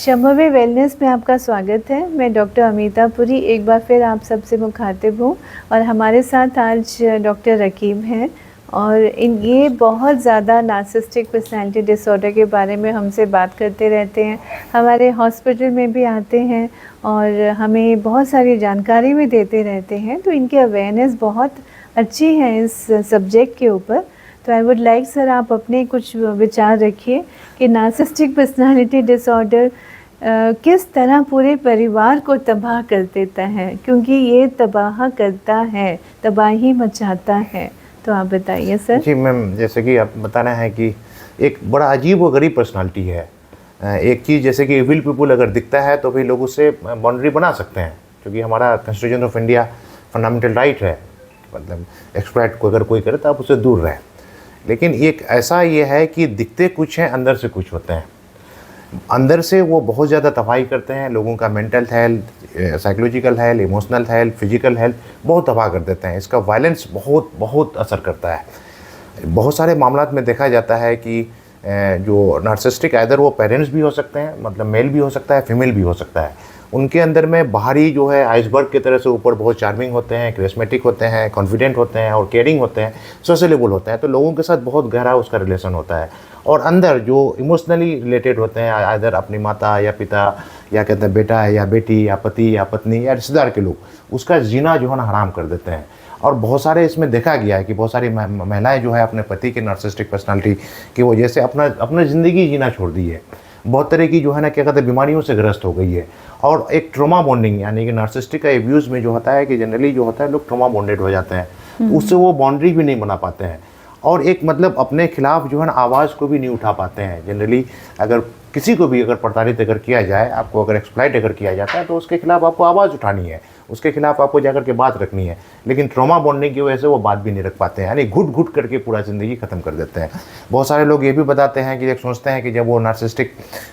शम्भवी wellness में आपका स्वागत है। मैं डॉक्टर अमिता पुरी एक बार फिर आप सबसे मुखातिब हूँ और हमारे साथ आज डॉक्टर रकीब हैं और ये बहुत ज़्यादा नार्सिसिस्टिक पर्सनालिटी डिसऑर्डर के बारे में हमसे बात करते रहते हैं, हमारे हॉस्पिटल में भी आते हैं और हमें बहुत सारी जानकारी भी देते रहते हैं। तो इनकी अवेयरनेस बहुत अच्छी है इस सब्जेक्ट के ऊपर। तो आई वुड लाइक सर आप अपने कुछ विचार रखिए कि नार्सिसिस्टिक पर्सनालिटी डिसऑर्डर किस तरह पूरे परिवार को तबाह कर देता है, क्योंकि ये तबाह करता है, तबाही मचाता है। तो आप बताइए सर। जी मैम, जैसे कि आप बताना है कि एक बड़ा अजीब व गरीब पर्सनालिटी है। एक चीज़ जैसे कि विल पीपुल अगर दिखता है तो भी लोग उससे बाउंड्री बना सकते हैं, क्योंकि हमारा constitution of India fundamental right है, मतलब एक्सप्लॉइट को अगर कोई करे तो आप उससे दूर रहें। लेकिन एक ऐसा ये है कि दिखते कुछ हैं, अंदर से कुछ होते हैं। अंदर से वो बहुत ज़्यादा तबाही करते हैं, लोगों का mental health, psychological health, emotional health, physical health बहुत तबाह कर देते हैं। इसका वायलेंस बहुत बहुत असर करता है। बहुत सारे मामलात में देखा जाता है कि जो नार्सिसिस्टिक आइदर वो पेरेंट्स भी हो सकते हैं, मतलब मेल भी हो सकता है, फीमेल भी हो सकता है। उनके अंदर में बाहरी जो है आइसबर्ग की तरह से ऊपर बहुत चार्मिंग होते हैं, करिश्मेटिक होते हैं, कॉन्फिडेंट होते हैं और केयरिंग होते हैं, सोशलेबल होते हैं, तो लोगों के साथ बहुत गहरा उसका रिलेशन होता है। और अंदर जो इमोशनली रिलेटेड होते हैं, आइदर अपनी माता या पिता या कहते हैं बेटा है या बेटी या पति या पत्नी या रिश्तेदार के लोग, उसका जीना जो है ना हराम कर देते हैं। और बहुत सारे इसमें देखा गया है कि बहुत सारी महिलाएं जो है अपने पति के नार्सिसिस्टिक पर्सनालिटी की वजह से अपना ज़िंदगी जीना छोड़ दी है। बहुत तरह की जो है ना क्या कहते हैं बीमारियों से ग्रस्त हो गई है। और एक ट्रॉमा बॉन्डिंग, यानी कि नार्सिसिस्टिक का एब्यूज़ में जो होता है कि जनरली जो होता है लोग ट्रॉमा बॉन्डेड हो जाते हैं, तो उससे वो बाउंड्री भी नहीं बना पाते हैं और एक मतलब अपने खिलाफ जो है ना आवाज़ को भी नहीं उठा पाते हैं। जनरली अगर किसी को भी अगर प्रताड़ित अगर किया जाए, आपको अगर एक्सप्लॉइट अगर किया जाता है तो उसके खिलाफ आपको आवाज़ उठानी है, उसके खिलाफ आपको जाकर के बात रखनी है। लेकिन ट्रॉमा बॉन्डिंग की वजह से वो बात भी नहीं रख पाते हैं, यानी घुट घुट करके पूरा ज़िंदगी ख़त्म कर देते हैं। बहुत सारे लोग ये भी बताते हैं कि जब सोचते हैं कि जब वो नार्सिसिस्टिक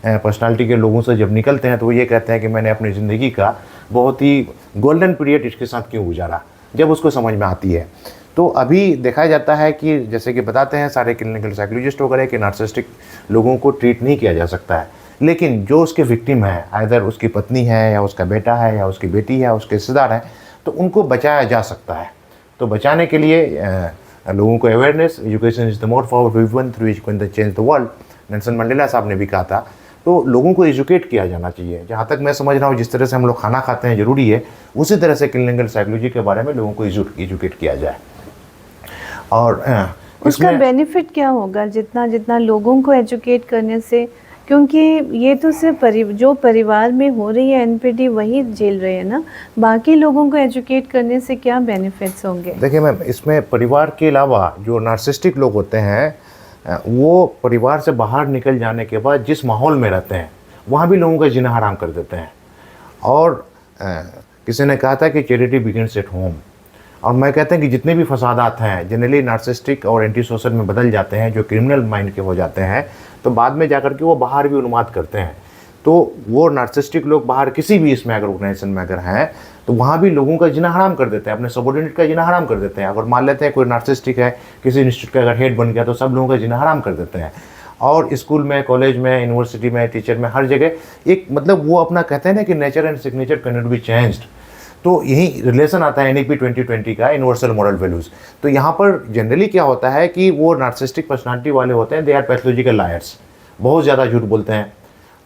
पर्सनालिटी के लोगों से जब निकलते हैं तो वो ये कहते हैं कि मैंने अपनी ज़िंदगी का बहुत ही गोल्डन पीरियड इसके साथ क्यों गुजारा, जब उसको समझ में आती है। तो अभी देखा जाता है कि जैसे कि बताते हैं सारे क्लिनिकल साइकोलॉजिस्ट वगैरह कि नार्सिसिस्टिक लोगों को ट्रीट नहीं किया जा सकता है, लेकिन जो उसके विक्टिम है, आइदर उसकी पत्नी है या उसका बेटा है या उसकी बेटी है, उसके रिश्तेदार हैं, तो उनको बचाया जा सकता है। तो बचाने के लिए लोगों को awareness, education is the more powerful weapon through which can change the world, Nelson Mandela साहब ने भी कहा था। तो लोगों को एजुकेट किया जाना चाहिए। जहाँ तक मैं समझ रहा हूँ जिस तरह से हम लोग खाना खाते हैं ज़रूरी है, उसी तरह से क्लिनिकल साइकोलॉजी के बारे में लोगों को एजुकेट किया जाए। और उसका बेनिफिट क्या होगा जितना जितना लोगों को एजुकेट करने से, क्योंकि ये तो सिर्फ जो परिवार में हो रही है एनपीडी वही झेल रहे हैं ना, बाकी लोगों को एजुकेट करने से क्या बेनिफिट्स होंगे? देखिए मैम, इसमें परिवार के अलावा जो नार्सिसिस्टिक लोग होते हैं वो परिवार से बाहर निकल जाने के बाद जिस माहौल में रहते हैं वहाँ भी लोगों का जीना हराम कर देते हैं। और किसी ने कहा था कि चैरिटी बिगिंस एट होम, और मैं कहता हूँ कि जितने भी फसादात हैं जनरली नार्सिसिस्टिक और एंटी सोशल में बदल जाते हैं, जो क्रिमिनल माइंड के हो जाते हैं, तो बाद में जाकर के वो बाहर भी उन्माद करते हैं। तो वो नार्सिसिस्टिक लोग बाहर किसी भी इसमें अगर ऑर्गेनाइजेशन में अगर हैं तो वहाँ भी लोगों का जीना हराम कर देते हैं, अपने सबऑर्डिनेट का जीना हराम कर देते हैं। अगर मान लेते हैं कोई नार्सिसिस्टिक है, किसी इंस्टीट्यूट का अगर हेड बन गया तो सब लोगों का जीना हराम कर देते हैं। और स्कूल में, कॉलेज में, यूनिवर्सिटी में, टीचर में, हर जगह एक मतलब वो अपना कहते हैं ना कि nature and signature can not be changed. तो यही रिलेशन आता है NEP 2020 का, यूनिवर्सल मॉरल वैल्यूज़। तो यहाँ पर जनरली क्या होता है कि वो नार्सिसिस्टिक पर्सनालिटी वाले होते हैं, दे आर पैथोलॉजिकल लायर्स, बहुत ज़्यादा झूठ बोलते हैं।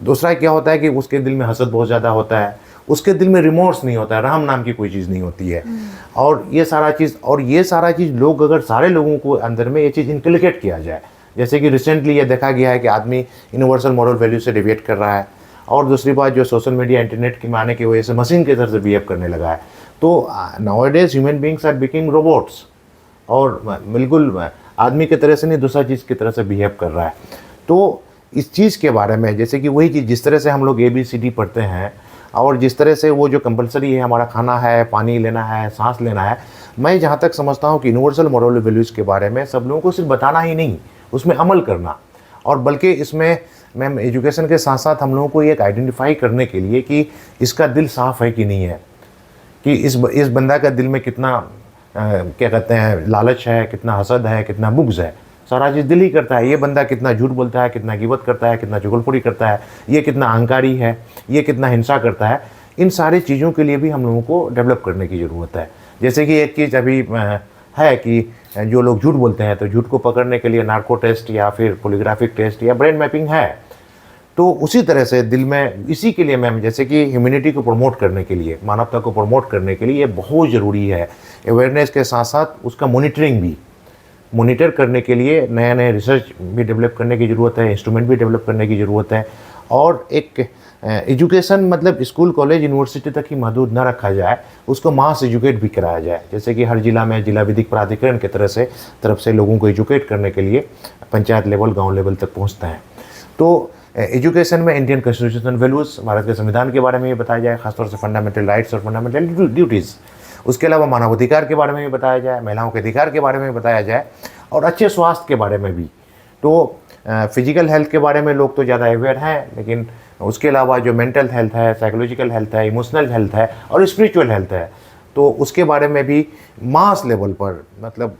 दूसरा क्या होता है कि उसके दिल में हसद बहुत ज़्यादा होता है, उसके दिल में रिमोर्स नहीं होता है, रहम नाम की कोई चीज़ नहीं होती है। और ये सारा चीज़ लोग अगर सारे लोगों को अंदर में ये चीज़ इनकलकेट किया जाए, जैसे कि रिसेंटली ये देखा गया है कि आदमी यूनिवर्सल मॉरल वैल्यू से डिविएट कर रहा है। और दूसरी बात, जो सोशल मीडिया, इंटरनेट के आने की वजह से मशीन की तरह से बिहेव करने लगा है। तो nowadays human beings are becoming robots, और बिल्कुल आदमी की तरह से नहीं, दूसरा चीज़ की तरह से बिहेव कर रहा है। तो इस चीज़ के बारे में, जैसे कि वही चीज़ जिस तरह से हम लोग ABCD पढ़ते हैं और जिस तरह से वो जो कंपलसरी है, हमारा खाना है, पानी लेना है, सांस लेना है, मैं जहाँ तक समझता हूँ कि यूनिवर्सल मॉरल वैल्यूज़ के बारे में सब लोगों को सिर्फ बताना ही नहीं, उसमें अमल करना, और बल्कि इसमें मैम एजुकेशन के साथ साथ हम लोगों को एक आइडेंटिफाई करने के लिए कि इसका दिल साफ़ है कि नहीं है, कि इस बंदा का दिल में कितना क्या कहते हैं लालच है, कितना हसद है, कितना बुग़्ज़ है। सारा चीज़ दिल ही करता है। ये बंदा कितना झूठ बोलता है, कितना गिबत करता है, कितना चुगलखोरी करता है, ये कितना अहंकारी है, ये कितना हिंसा करता है। इन सारी चीज़ों के लिए भी हम लोगों को डेवलप करने की ज़रूरत है। जैसे कि एक चीज़ अभी है कि जो लोग झूठ बोलते हैं तो झूठ को पकड़ने के लिए नार्को टेस्ट या फिर पोलीग्राफिक टेस्ट या ब्रेन मैपिंग है। तो उसी तरह से दिल में इसी के लिए मैम, जैसे कि ह्यूमैनिटी को प्रमोट करने के लिए, मानवता को प्रमोट करने के लिए ये बहुत ज़रूरी है। अवेयरनेस के साथ साथ उसका मॉनिटरिंग भी, मॉनिटर करने के लिए नए नए रिसर्च भी डेवलप करने की ज़रूरत है, इंस्ट्रूमेंट भी डेवलप करने की ज़रूरत है। और एक एजुकेशन मतलब स्कूल कॉलेज यूनिवर्सिटी तक ही महदूद न रखा जाए, उसको मास एजुकेट भी कराया जाए। जैसे कि हर जिला में जिला विधिक प्राधिकरण की तरफ से लोगों को एजुकेट करने के लिए पंचायत लेवल, गांव लेवल तक पहुंचते हैं। तो एजुकेशन में इंडियन कॉन्स्टिट्यूशन वैल्यूज़, भारत के संविधान के बारे में ये बताया जाए, खासतौर से फंडामेंटल राइट्स और फंडामेंटल ड्यूटीज़। उसके अलावा मानवाधिकार के बारे में भी बताया जाए, महिलाओं के अधिकार के बारे में भी बताया जाए, और अच्छे स्वास्थ्य के बारे में भी। तो फिजिकल हेल्थ के बारे में लोग तो ज़्यादा अवेयर हैं, लेकिन उसके अलावा जो मेंटल हेल्थ है, साइकोलॉजिकल हेल्थ है, इमोशनल हेल्थ है और स्पिरिचुअल हेल्थ है, तो उसके बारे में भी मास लेवल पर मतलब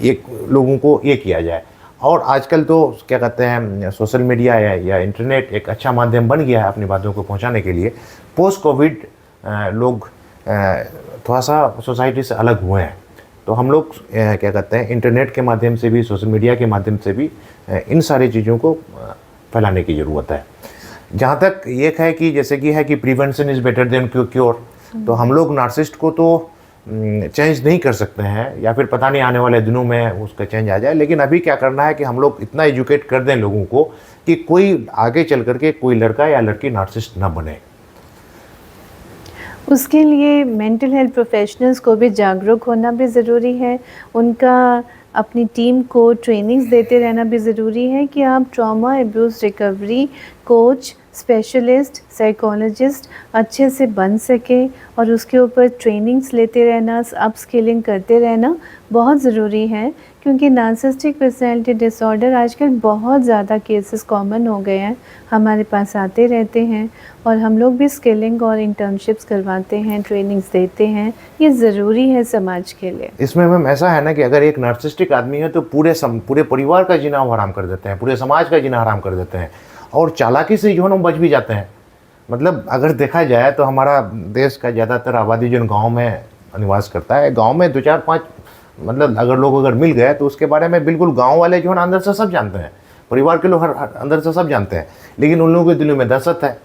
एक लोगों को ये किया जाए। और आजकल तो क्या कहते हैं, सोशल मीडिया या इंटरनेट एक अच्छा माध्यम बन गया है अपनी बातों को पहुंचाने के लिए। पोस्ट कोविड लोग थोड़ा सा सोसाइटी से अलग हुए हैं, तो हम लोग क्या कहते हैं, इंटरनेट के माध्यम से भी, सोशल मीडिया के माध्यम से भी इन सारी चीज़ों को फैलाने की ज़रूरत है। जहाँ तक ये है कि जैसे कि है कि prevention is better than cure, तो हम लोग नार्सिसिस्ट को तो चेंज नहीं कर सकते हैं, या फिर पता नहीं आने वाले दिनों में उसका चेंज आ जाए, लेकिन अभी क्या करना है कि हम लोग इतना एजुकेट कर दें लोगों को कि कोई आगे चल करके कोई लड़का या लड़की नार्सिसिस्ट ना बने। उसके लिए मेंटल हेल्थ प्रोफेशनल्स को भी जागरूक होना भी ज़रूरी है, उनका अपनी टीम को ट्रेनिंग्स देते रहना भी ज़रूरी है कि आप trauma abuse recovery coach, specialist, psychologist अच्छे से बन सके, और उसके ऊपर ट्रेनिंग्स लेते रहना, अपस्किलिंग करते रहना बहुत ज़रूरी है। क्योंकि नार्सिसिस्टिक पर्सनैलिटी डिसऑर्डर आजकल बहुत ज़्यादा केसेस कॉमन हो गए हैं, हमारे पास आते रहते हैं, और हम लोग भी स्किलिंग और इंटर्नशिप्स करवाते हैं, ट्रेनिंग्स देते हैं। ये ज़रूरी है समाज के लिए। इसमें मैम ऐसा है ना कि अगर एक नार्सिसिस्टिक आदमी है तो पूरे परिवार का जीना हराम कर देते हैं, पूरे समाज का जीना हराम कर देते हैं, और चालाकी से जो है ना बच भी जाते हैं। मतलब अगर देखा जाए तो हमारा देश का ज़्यादातर आबादी जो गांव में निवास करता है, गांव में 2-4-5 मतलब अगर मिल गए तो उसके बारे में बिल्कुल गांव वाले जो है ना अंदर से सब जानते हैं, परिवार के लोग हर अंदर से सब जानते हैं, लेकिन उन लोगों के दिलों में दहशत है,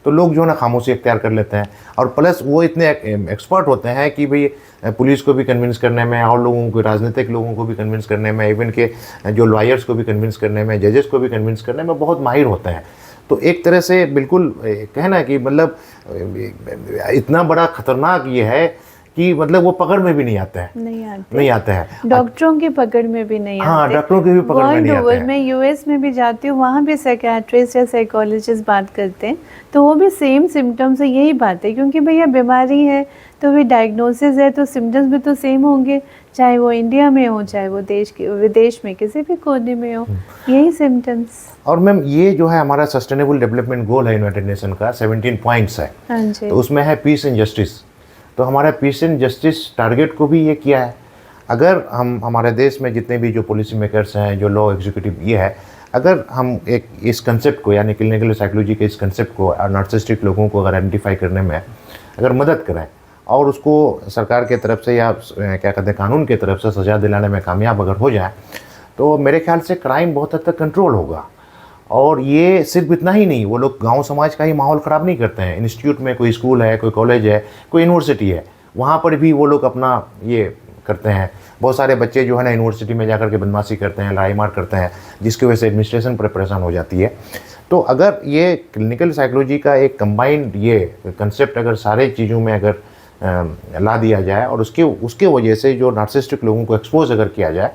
तो लोग जो है ना खामोशी इख्तियार कर लेते हैं। और प्लस वो इतने एक्सपर्ट होते हैं कि भाई पुलिस को भी कन्विंस करने में, और लोगों को, राजनीतिक लोगों को भी कन्विंस करने में, इवन के जो लॉयर्स को भी कन्विंस करने में, जजेस को भी कन्विंस करने में बहुत माहिर होते हैं। तो एक तरह से बिल्कुल कहना कि मतलब इतना बड़ा खतरनाक ये है कि मतलब वो पकड़ में भी नहीं आते हैं, नहीं आते हैं, डॉक्टरों की पकड़ में भी नहीं आते। हाँ, डॉक्टरों की भी पकड़ में नहीं आते हैं। मैं यूएस में भी जाती हूँ, वहाँ भी साइकियाट्रिस्ट या साइकोलॉजिस्ट बात करते हैं, तो वो भी सेम सिम्टम्स है, यही बात है, क्योंकि भैया बीमारी है तो भी डायग्नोसिस है तो सिम्टम्स भी तो सेम होंगे, चाहे वो इंडिया में हो, चाहे वो विदेश में किसी भी कोने में हो, यही सिम्टम्स। और मैम ये जो है हमारा सस्टेनेबल डेवलपमेंट गोल है यूनाइटेड नेशन का, 17 पॉइंट्स है, तो उसमें है पीस एंड जस्टिस। तो हमारा पीस एंड जस्टिस टारगेट को भी ये किया है। अगर हम हमारे देश में जितने भी जो पॉलिसी मेकर्स हैं, जो लॉ एग्जीक्यूटिव ये है, अगर हम एक इस कंसेप्ट को, यानी क्लिनिकल साइकोलॉजी के इस कंसेप्ट को और नार्सिसिस्टिक लोगों को अगर आइडेंटिफाई करने में अगर मदद करें, और उसको सरकार के तरफ से या क्या कहते हैं कानून के तरफ से सज़ा दिलाने में कामयाब अगर हो जाए, तो मेरे ख्याल से क्राइम बहुत हद तक कंट्रोल होगा। और ये सिर्फ इतना ही नहीं, वो लोग गांव समाज का ही माहौल ख़राब नहीं करते हैं। इंस्टीट्यूट में कोई स्कूल है, कोई कॉलेज है, कोई यूनिवर्सिटी है, वहाँ पर भी वो लोग अपना ये करते हैं। बहुत सारे बच्चे जो है ना यूनिवर्सिटी में जाकर के बदमाशी करते हैं, लड़ाई मार करते हैं, जिसकी वजह से एडमिनिस्ट्रेशन पर परेशान हो जाती है। तो अगर ये क्लिनिकल साइकोलॉजी का एक कंबाइंड ये कंसेप्ट अगर सारे चीज़ों में अगर ला दिया जाए, और उसके वजह से जो नार्सिसिस्टिक लोगों को एक्सपोज अगर किया जाए,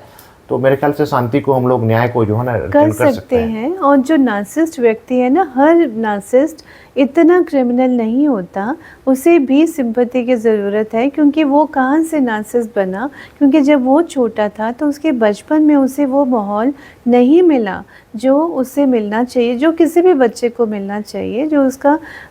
तो मेरे ख्याल से शांति को हम लोग, न्याय को जो है ना कर सकते हैं। और जो नार्सिसिस्ट व्यक्ति है ना, हर नार्सिसिस्ट इतना क्रिमिनल नहीं होता, उसे भी सिंपैथी की ज़रूरत है, क्योंकि वो कहाँ से नार्सिसिस्ट बना, क्योंकि जब वो छोटा था तो उसके बचपन में उसे वो माहौल नहीं मिला जो उसे मिलना चाहिए, जो किसी भी बच्चे को मिलना चाहिए, जो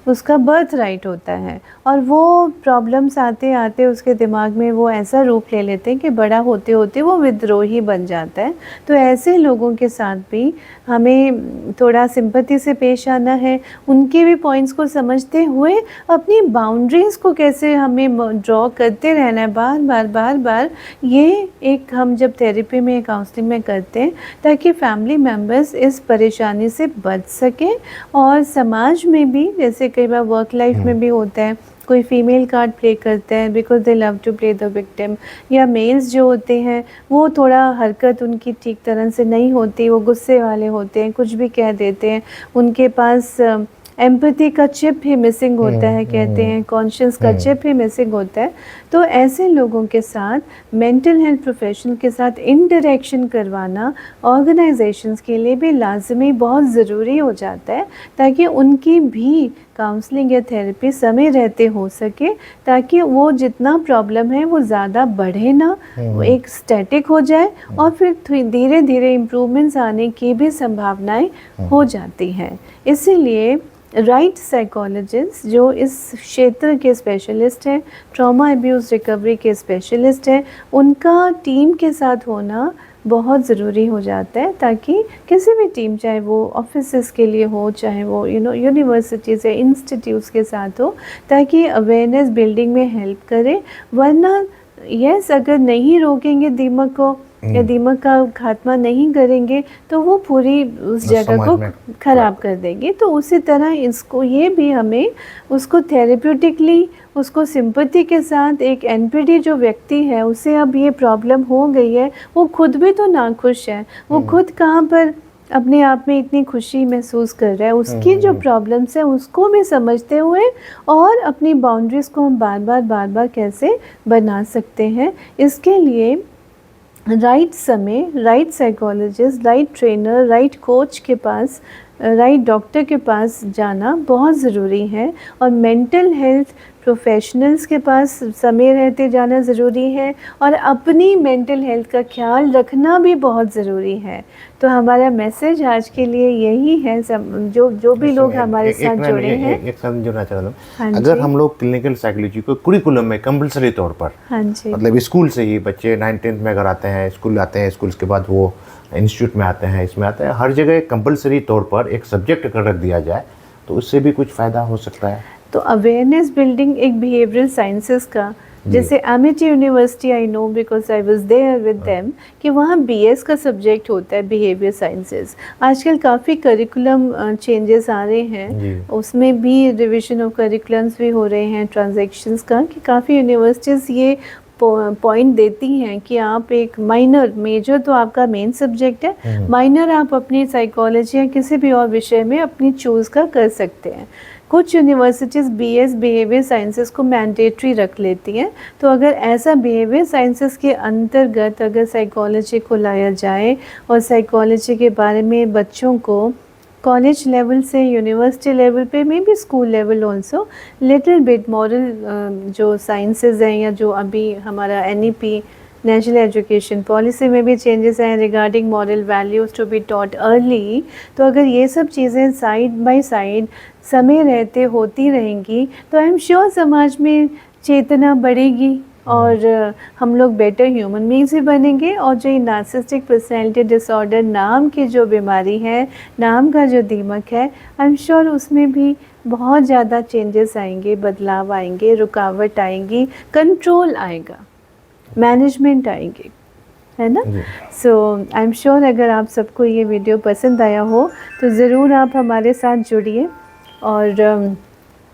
उसका बर्थ राइट होता है। और वो प्रॉब्लम्स आते आते उसके दिमाग में वो ऐसा रूप ले लेते हैं कि बड़ा होते होते वो विद्रोही बन जाता है। तो ऐसे लोगों के साथ भी हमें थोड़ा सिंपैथी से पेश आना है, उनके भी पॉइंट्स को समझते हुए अपनी बाउंड्रीज़ को कैसे हमें ड्रॉ करते रहना है बार बार बार बार। ये एक हम जब थेरेपी में, काउंसलिंग में करते हैं ताकि फैमिली मेम्बर्स इस परेशानी से बच सकें। और समाज में भी, जैसे कई बार वर्क लाइफ में भी होता है, कोई फीमेल कार्ड प्ले करते हैं because they love to play the victim, या मेल्स जो होते हैं वो थोड़ा हरकत उनकी ठीक तरह से नहीं होती, वो गुस्से वाले होते हैं, कुछ भी कह देते हैं, उनके पास एम्पैथी का चिप ही मिसिंग होता है, कहते हैं कॉन्शियस का चिप ही मिसिंग होता है। तो ऐसे लोगों के साथ मेंटल हेल्थ प्रोफेशनल के साथ इंटरेक्शन करवाना ऑर्गेनाइजेशंस के लिए भी लाजमी बहुत ज़रूरी हो जाता है, ताकि उनकी भी काउंसलिंग या थेरेपी समय रहते हो सके, ताकि वो जितना प्रॉब्लम है वो ज़्यादा बढ़े ना, वो एक स्टैटिक हो जाए और फिर धीरे धीरे इम्प्रूवमेंट्स आने की भी संभावनाएं हो जाती हैं। इसीलिए राइट साइकोलॉजिस्ट जो इस क्षेत्र के स्पेशलिस्ट हैं, ट्रॉमा अब्यूज़ रिकवरी के स्पेशलिस्ट हैं, उनका टीम के साथ होना बहुत ज़रूरी हो जाता है, ताकि किसी भी टीम, चाहे वो ऑफिसेस के लिए हो, चाहे वो यूनिवर्सिटीज़ या इंस्टीट्यूट्स के साथ हो, ताकि अवेयरनेस बिल्डिंग में हेल्प करे। वरना अगर नहीं रोकेंगे दिमाग को या दिमाग का खात्मा नहीं करेंगे तो वो पूरी उस जगह को ख़राब कर देंगे। तो उसी तरह इसको ये भी हमें उसको थेरेप्यूटिकली, उसको सिंपैथी के साथ, एक एनपीडी जो व्यक्ति है उसे अब ये प्रॉब्लम हो गई है, वो खुद भी तो नाखुश है, वो खुद कहाँ पर अपने आप में इतनी खुशी महसूस कर रहा है, उसकी जो प्रॉब्लम्स है उसको भी समझते हुए और अपनी बाउंड्रीज़ को हम बार बार कैसे बना सकते हैं, इसके लिए राइट समय, right psychologist, right trainer, right coach के पास, राइट डॉक्टर के पास जाना बहुत ज़रूरी है। और मेंटल हेल्थ प्रोफेशनल्स के पास समय रहते जाना ज़रूरी है, और अपनी मेंटल हेल्थ का ख्याल रखना भी बहुत ज़रूरी है। तो हमारा मैसेज आज के लिए यही है, जो भी लोग हमारे साथ जुड़े हैं। एक साथ जुड़ना चाहता हूँ, अगर हम लोग क्लिनिकल साइकोलॉजी को कुरिकुलम में कंपलसरी तौर पर, हाँ जी, मतलब स्कूल से ही बच्चे 9th-10th में अगर आते हैं, स्कूल आते हैं, स्कूल के बाद वो इंस्टीट्यूट में आते हैं, इसमें आते हैं, हर जगह कंपलसरी तौर पर एक सब्जेक्ट कर रख दिया जाए तो उससे भी कुछ फ़ायदा हो सकता है। तो अवेयरनेस बिल्डिंग एक बिहेवियरल साइंसेस का, जैसे Amity University, I know because I was there with them, कि वहाँ बीएस का सब्जेक्ट होता है बिहेवियर साइंसेस। आजकल काफ़ी करिकुलम चेंजेस आ रहे हैं, उसमें भी रिविजन ऑफ करिकुलम्स भी हो रहे हैं ट्रांजैक्शंस का, कि काफ़ी यूनिवर्सिटीज़ ये पॉइंट देती हैं कि आप एक माइनर, मेजर तो आपका मेन सब्जेक्ट है, माइनर आप अपनी साइकोलॉजी या किसी भी और विषय में अपनी चूज़ का कर सकते हैं। कुछ यूनिवर्सिटीज़ बीएस बिहेवियर साइंसेस को मैंडेटरी रख लेती हैं। तो अगर ऐसा बिहेवियर साइंसेस के अंतर्गत अगर साइकोलॉजी को लाया जाए और साइकोलॉजी के बारे में बच्चों को कॉलेज लेवल से यूनिवर्सिटी लेवल पे, may be school level also, little bit moral जो साइंसेस हैं, या जो अभी हमारा एनईपी नेशनल एजुकेशन पॉलिसी में भी चेंजेस हैं regarding moral values to be taught early. तो अगर ये सब चीज़ें साइड बाय साइड समय रहते होती रहेंगी तो आई एम श्योर समाज में चेतना बढ़ेगी और हम लोग बेटर ह्यूमन बींग्स भी बनेंगे। और जो ये नार्सिसिस्टिक पर्सनैलिटी डिसऑर्डर नाम की जो बीमारी है, नाम का जो दीमक है, आई एम श्योर उसमें भी बहुत ज़्यादा चेंजेस आएंगे, बदलाव आएंगे, रुकावट आएंगी, कंट्रोल आएगा, मैनेजमेंट आएंगे, है ना। सो आई एम श्योर अगर आप सबको ये वीडियो पसंद आया हो तो ज़रूर आप हमारे साथ जुड़िए और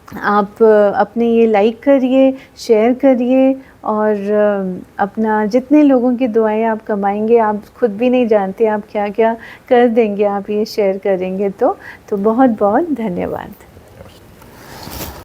आप अपने ये लाइक करिए, शेयर करिए और अपना जितने लोगों की दुआएं आप कमाएंगे, आप खुद भी नहीं जानते आप क्या क्या कर देंगे, आप ये शेयर करेंगे तो बहुत बहुत धन्यवाद।